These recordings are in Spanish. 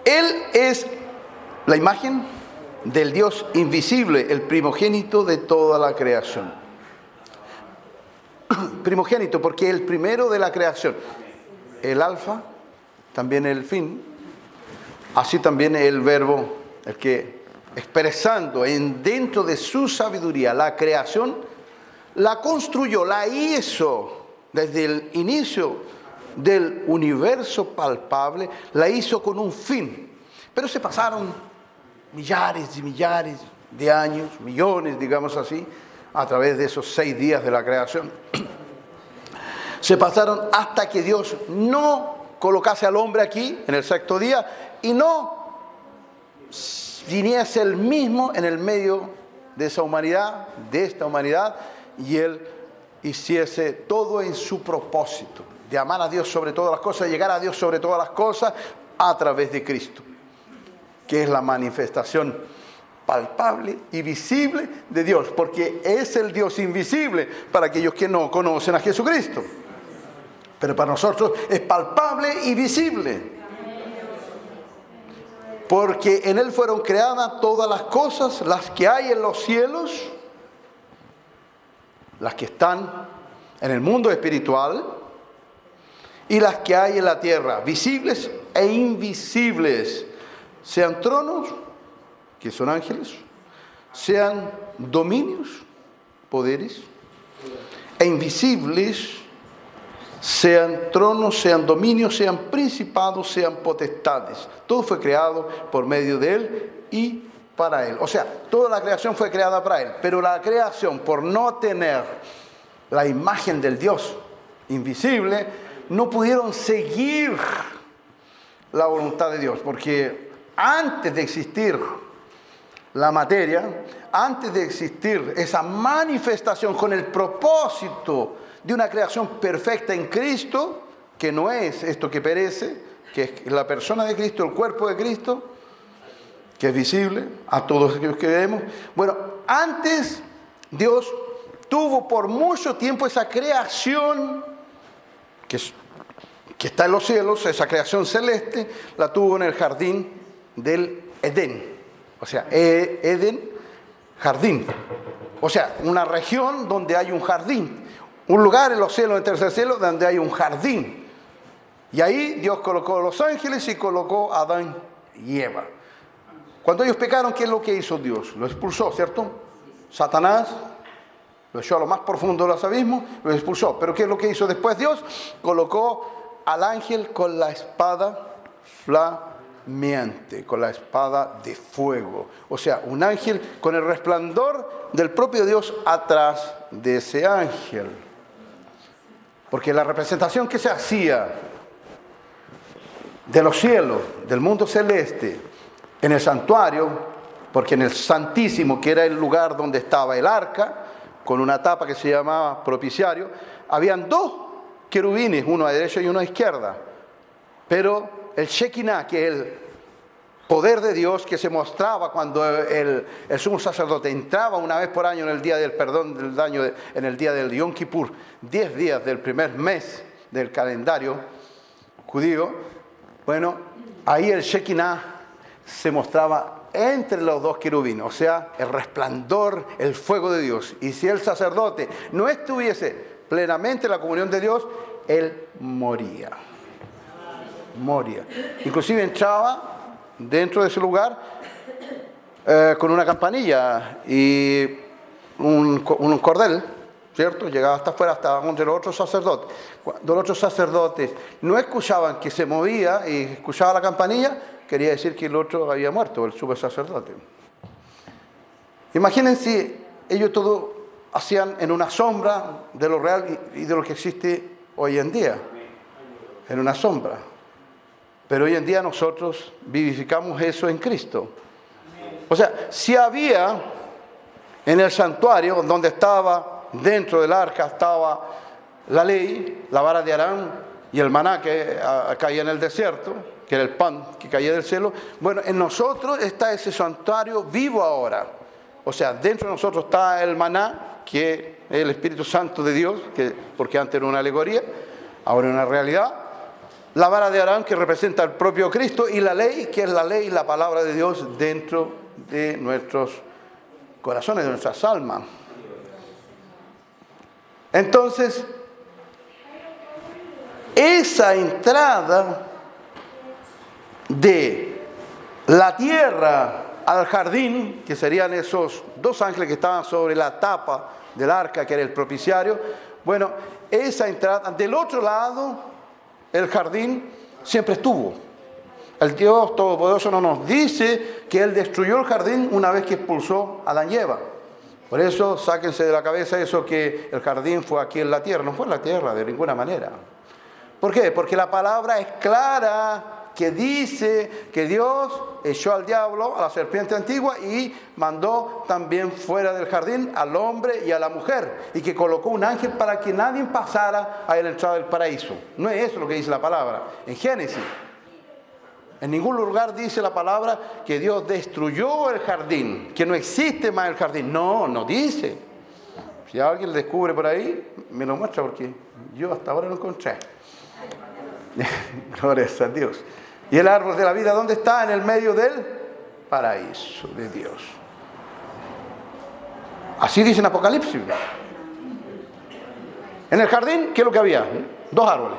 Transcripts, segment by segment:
Él es la imagen del Dios invisible, el primogénito de toda la creación. Primogénito porque el primero de la creación, el alfa, también el fin, así también el verbo, el que expresando dentro de su sabiduría la creación, la construyó, la hizo desde el inicio del universo palpable, la hizo con un fin. Pero se pasaron millares y millares de años, millones, digamos así, a través de esos 6 días de la creación. Se pasaron hasta que Dios no colocase al hombre aquí, en el 6º día, y no viniese él mismo en el medio de esa humanidad, de esta humanidad, y él hiciese todo en su propósito, de amar a Dios sobre todas las cosas, llegar a Dios sobre todas las cosas, a través de Cristo, que es la manifestación palpable y visible de Dios, porque es el Dios invisible para aquellos que no conocen a Jesucristo. Pero para nosotros es palpable y visible, porque en Él fueron creadas todas las cosas, las que hay en los cielos, las que están en el mundo espiritual y las que hay en la tierra, visibles e invisibles, sean tronos, que son ángeles, sean dominios, poderes, e invisibles, sean tronos, sean dominios, sean principados, sean potestades. Todo fue creado por medio de Él y para Él. O sea, toda la creación fue creada para Él, pero la creación, por no tener la imagen del Dios invisible, no pudieron seguir la voluntad de Dios, porque antes de existir la materia, antes de existir esa manifestación con el propósito de una creación perfecta en Cristo, que no es esto que perece, que es la persona de Cristo, el cuerpo de Cristo, que es visible a todos aquellos que vemos. Bueno, antes Dios tuvo por mucho tiempo esa creación que está en los cielos, esa creación celeste, la tuvo en el jardín del Edén. O sea, Edén, jardín. O sea, una región donde hay un jardín. Un lugar en los cielos, en el tercer cielo, donde hay un jardín. Y ahí Dios colocó los ángeles y colocó a Adán y Eva. Cuando ellos pecaron, ¿qué es lo que hizo Dios? Lo expulsó, ¿cierto? Satanás lo echó a lo más profundo de los abismos, lo expulsó. Pero ¿qué es lo que hizo después Dios? Colocó al ángel con la espada flameante, con la espada de fuego. O sea, un ángel con el resplandor del propio Dios atrás de ese ángel. Porque la representación que se hacía de los cielos, del mundo celeste, en el santuario, porque en el Santísimo, que era el lugar donde estaba el arca, con una tapa que se llamaba propiciario, habían 2 querubines, uno a derecha y uno a izquierda. Pero el Shekinah, que es el poder de Dios que se mostraba cuando el sumo sacerdote entraba una vez por año en el día del perdón del daño, en el día del Yom Kippur, 10 días del primer mes del calendario judío, bueno, ahí el Shekinah se mostraba entre los 2 querubines, o sea, el resplandor, el fuego de Dios. Y si el sacerdote no estuviese plenamente en la comunión de Dios, él moría. Inclusive entraba dentro de ese lugar con una campanilla y un cordel, ¿cierto? Llegaba hasta afuera, hasta donde los otros sacerdotes. Cuando los otros sacerdotes no escuchaban que se movía y escuchaba la campanilla, quería decir que el otro había muerto, el sumo sacerdote. Imagínense, ellos todo hacían en una sombra de lo real y de lo que existe hoy en día, en una sombra. Pero hoy en día nosotros vivificamos eso en Cristo. O sea, si había en el santuario donde estaba, dentro del arca, estaba la ley, la vara de Aarón y el maná que caía en el desierto, que era el pan que caía del cielo. Bueno, en nosotros está ese santuario vivo ahora. O sea, dentro de nosotros está el maná, que es el Espíritu Santo de Dios, porque antes era una alegoría, ahora es una realidad. la vara de Aarón, que representa al propio Cristo, y la ley, que es la ley, la palabra de Dios dentro de nuestros corazones, de nuestras almas. Entonces, esa entrada de la tierra al jardín, que serían esos dos ángeles que estaban sobre la tapa del arca, que era el propiciario, bueno, esa entrada, del otro lado, el jardín siempre estuvo. El Dios Todopoderoso no nos dice que Él destruyó el jardín una vez que expulsó a Adán y Eva. Por eso, sáquense de la cabeza eso que el jardín fue aquí en la tierra. No fue en la tierra de ninguna manera. ¿Por qué? Porque la palabra es clara, que dice que Dios echó al diablo, a la serpiente antigua, y mandó también fuera del jardín al hombre y a la mujer, y que colocó un ángel para que nadie pasara a la entrada del paraíso. No es eso lo que dice la palabra en Génesis. En ningún lugar dice la palabra que Dios destruyó el jardín, que no existe más el jardín. No, no dice. Si alguien lo descubre por ahí, me lo muestra, porque yo hasta ahora no encontré. Gloria a Dios. ¿Y el árbol de la vida dónde está? En el medio del paraíso de Dios. Así dice en Apocalipsis. En el jardín, ¿qué es lo que había? Dos árboles.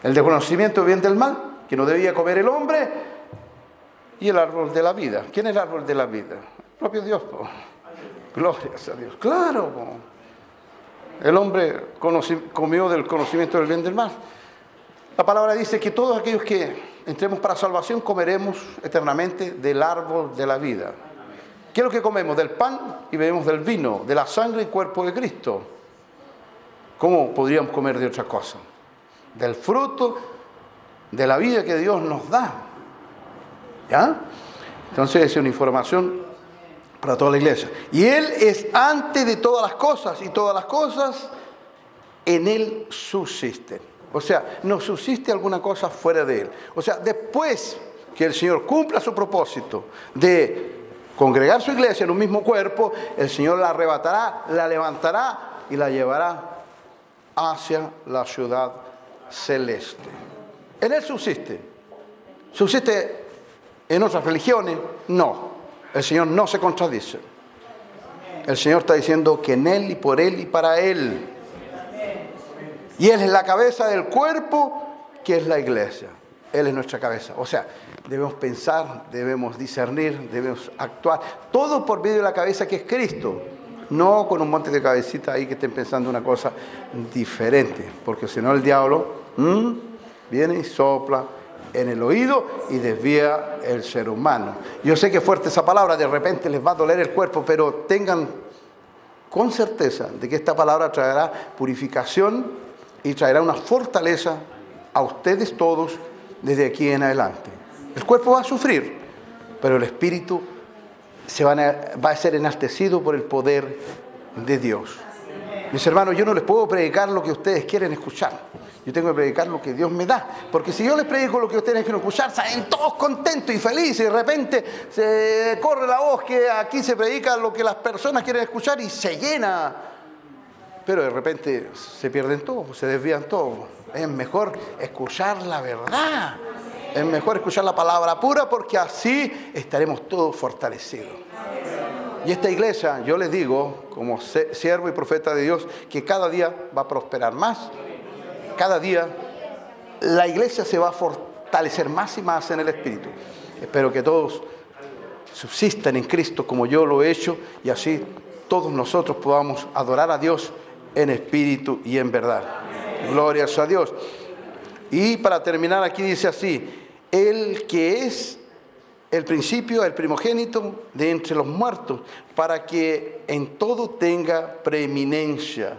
El de conocimiento del bien y del mal, que no debía comer el hombre, y el árbol de la vida. ¿Quién es el árbol de la vida? El propio Dios. Gloria a Dios. Claro. El hombre comió del conocimiento del bien y del mal. La palabra dice que todos aquellos que entremos para salvación comeremos eternamente del árbol de la vida. ¿Qué es lo que comemos? Del pan y bebemos del vino, de la sangre y cuerpo de Cristo. ¿Cómo podríamos comer de otra cosa? Del fruto de la vida que Dios nos da. ¿Ya? Entonces es una información para toda la iglesia. Y Él es antes de todas las cosas, y todas las cosas en Él subsisten. O sea, no subsiste alguna cosa fuera de Él. O sea, después que el Señor cumpla su propósito de congregar su iglesia en un mismo cuerpo, el Señor la arrebatará, la levantará y la llevará hacia la ciudad celeste. En Él subsiste. ¿Subsiste en otras religiones? No. El Señor no se contradice. El Señor está diciendo que en Él y por Él y para Él. Y Él es la cabeza del cuerpo, que es la iglesia. Él es nuestra cabeza. O sea, debemos pensar, debemos discernir, debemos actuar. Todo por medio de la cabeza que es Cristo. No con un monte de cabecitas ahí que estén pensando una cosa diferente. Porque si no el diablo viene y sopla en el oído y desvía el ser humano. Yo sé que es fuerte esa palabra, de repente les va a doler el cuerpo, pero tengan con certeza de que esta palabra traerá purificación y traerá una fortaleza a ustedes todos desde aquí en adelante. El cuerpo va a sufrir, pero el espíritu va a ser enaltecido por el poder de Dios. Mis hermanos, yo no les puedo predicar lo que ustedes quieren escuchar. Yo tengo que predicar lo que Dios me da. Porque si yo les predico lo que ustedes quieren escuchar, salen todos contentos y felices. Y de repente se corre la voz que aquí se predica lo que las personas quieren escuchar y se llena. Pero de repente se pierden todos, se desvían todos. Es mejor escuchar la verdad. Es mejor escuchar la palabra pura, porque así estaremos todos fortalecidos. Y esta iglesia, yo les digo, como siervo y profeta de Dios, que cada día va a prosperar más. Cada día la iglesia se va a fortalecer más y más en el Espíritu. Espero que todos subsistan en Cristo como yo lo he hecho, y así todos nosotros podamos adorar a Dios en espíritu y en verdad. Gloria a Dios. Y para terminar aquí dice así: el que es el principio, el primogénito de entre los muertos, para que en todo tenga preeminencia.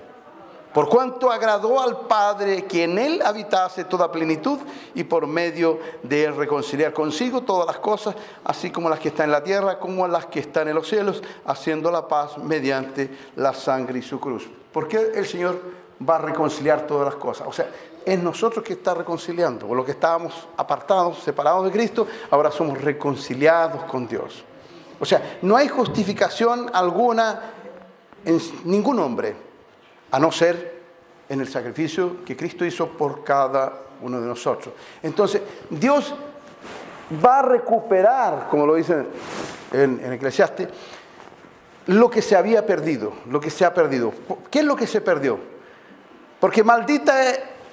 Por cuanto agradó al Padre que en Él habitase toda plenitud, y por medio de Él reconciliar consigo todas las cosas, así como las que están en la tierra como las que están en los cielos, haciendo la paz mediante la sangre y su cruz. ¿Por qué el Señor va a reconciliar todas las cosas? O sea, es nosotros que está reconciliando. Por lo que estábamos apartados, separados de Cristo, ahora somos reconciliados con Dios. O sea, no hay justificación alguna en ningún hombre, a no ser en el sacrificio que Cristo hizo por cada uno de nosotros. Entonces, Dios va a recuperar, como lo dice en Eclesiastes, lo que se había perdido, lo que se ha perdido. ¿Qué es lo que se perdió? Porque maldita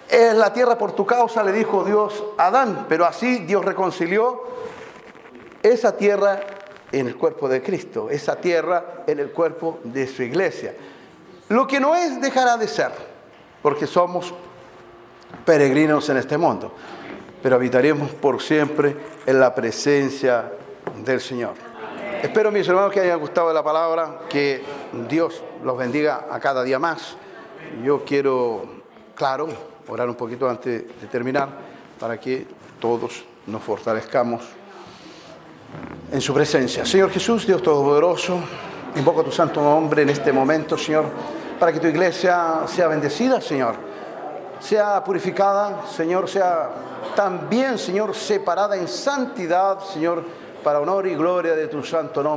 es la tierra por tu causa, le dijo Dios a Adán, pero así Dios reconcilió esa tierra en el cuerpo de Cristo, esa tierra en el cuerpo de su iglesia. Lo que no es, dejará de ser, porque somos peregrinos en este mundo, pero habitaremos por siempre en la presencia del Señor. Espero, mis hermanos, que hayan gustado de la palabra, que Dios los bendiga a cada día más. Yo quiero, claro, orar un poquito antes de terminar, para que todos nos fortalezcamos en su presencia. Señor Jesús, Dios Todopoderoso, invoco tu santo nombre en este momento, Señor, para que tu iglesia sea bendecida, Señor, sea purificada, Señor, sea también, Señor, separada en santidad, Señor, para honor y gloria de tu santo nombre.